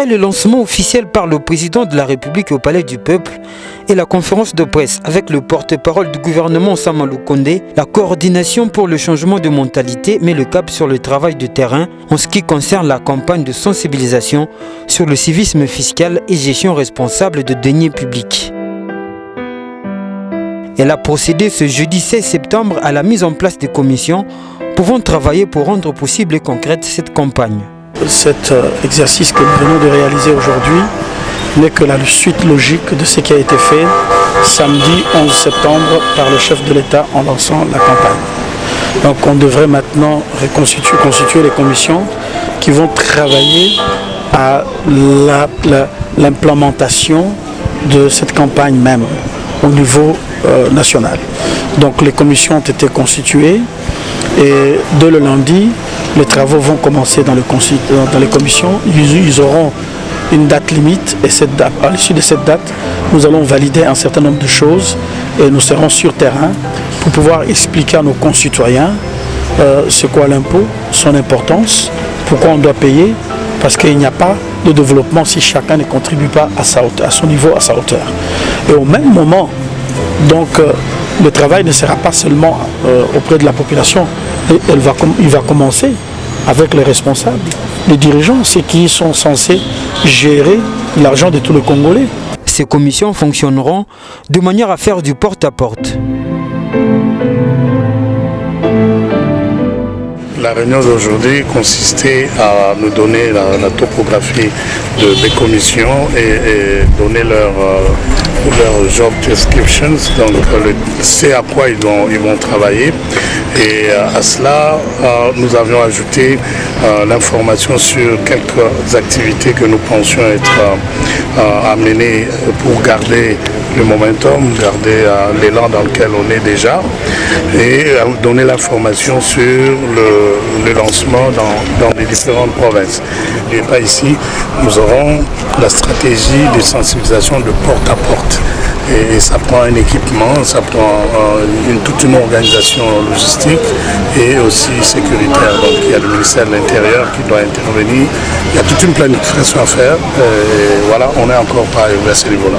Après le lancement officiel par le président de la République au Palais du Peuple et la conférence de presse avec le porte-parole du gouvernement Samalou Kondé, la coordination pour le changement de mentalité met le cap sur le travail de terrain en ce qui concerne la campagne de sensibilisation sur le civisme fiscal et gestion responsable de deniers publics. Elle a procédé ce jeudi 16 septembre à la mise en place des commissions pouvant travailler pour rendre possible et concrète cette campagne. Cet exercice que nous venons de réaliser aujourd'hui n'est que la suite logique de ce qui a été fait samedi 11 septembre par le chef de l'État en lançant la campagne. Donc on devrait maintenant constituer les commissions qui vont travailler à l'implémentation de cette campagne même au niveau national. Donc les commissions ont été constituées et dès le lundi, les travaux vont commencer dans les commissions. Ils auront une date limite et à l'issue de cette date, nous allons valider un certain nombre de choses et nous serons sur terrain pour pouvoir expliquer à nos concitoyens c'est quoi l'impôt, son importance, pourquoi on doit payer, parce qu'il n'y a pas de développement si chacun ne contribue pas à son niveau, à sa hauteur. Et au même moment, donc, le travail ne sera pas seulement auprès de la population, il va commencer avec les responsables, les dirigeants, ceux qui sont censés gérer l'argent de tous les Congolais. Ces commissions fonctionneront de manière à faire du porte-à-porte. La réunion d'aujourd'hui consistait à nous donner la topographie des commissions et donner leur job descriptions, donc c'est à quoi ils vont travailler. Et à cela, nous avions ajouté l'information sur quelques activités que nous pensions être amenées pour garder le momentum, garder l'élan dans lequel on est déjà, et donner l'information sur le lancement dans les différentes provinces. Et là ici, nous aurons la stratégie de sensibilisation de porte à porte. Et ça prend un équipement, ça prend toute une organisation logistique et aussi sécuritaire. Donc il y a le ministère de l'Intérieur qui doit intervenir. Il y a toute une planification à faire. Et voilà, on n'est encore pas arrivé à ce niveau-là.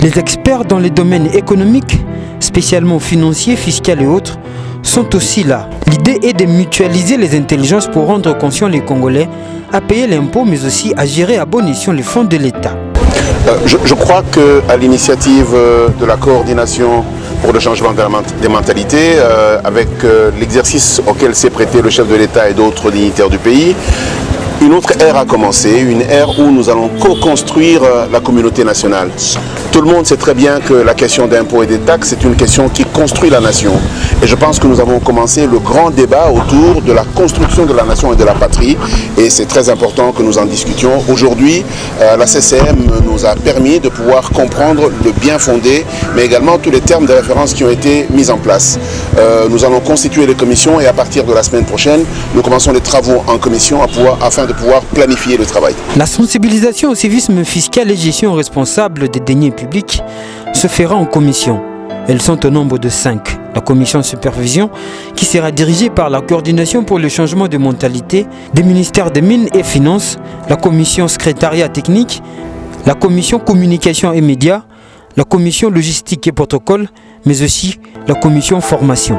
Les experts dans les domaines économiques, spécialement financiers, fiscaux et autres, sont aussi là. L'idée est de mutualiser les intelligences pour rendre conscients les Congolais à payer l'impôt, mais aussi à gérer à bon escient les fonds de l'État. Je crois qu'à l'initiative de la coordination pour le changement des mentalités, avec l'exercice auquel s'est prêté le chef de l'État et d'autres dignitaires du pays, une autre ère a commencé, une ère où nous allons co-construire la communauté nationale. Tout le monde sait très bien que la question d'impôts et des taxes, c'est une question qui construit la nation. Et je pense que nous avons commencé le grand débat autour de la construction de la nation et de la patrie. Et c'est très important que nous en discutions. Aujourd'hui, la CCM nous a permis de pouvoir comprendre le bien fondé, mais également tous les termes de référence qui ont été mis en place. Nous allons constituer les commissions et à partir de la semaine prochaine, nous commençons les travaux en commission afin de pouvoir planifier le travail. La sensibilisation au civisme fiscal et gestion responsable des deniers publics se fera en commission. Elles sont au nombre de 5. La commission de supervision qui sera dirigée par la coordination pour le changement de mentalité des ministères des Mines et Finances, la commission secrétariat technique, la commission communication et médias, la commission logistique et protocole, mais aussi la commission formation.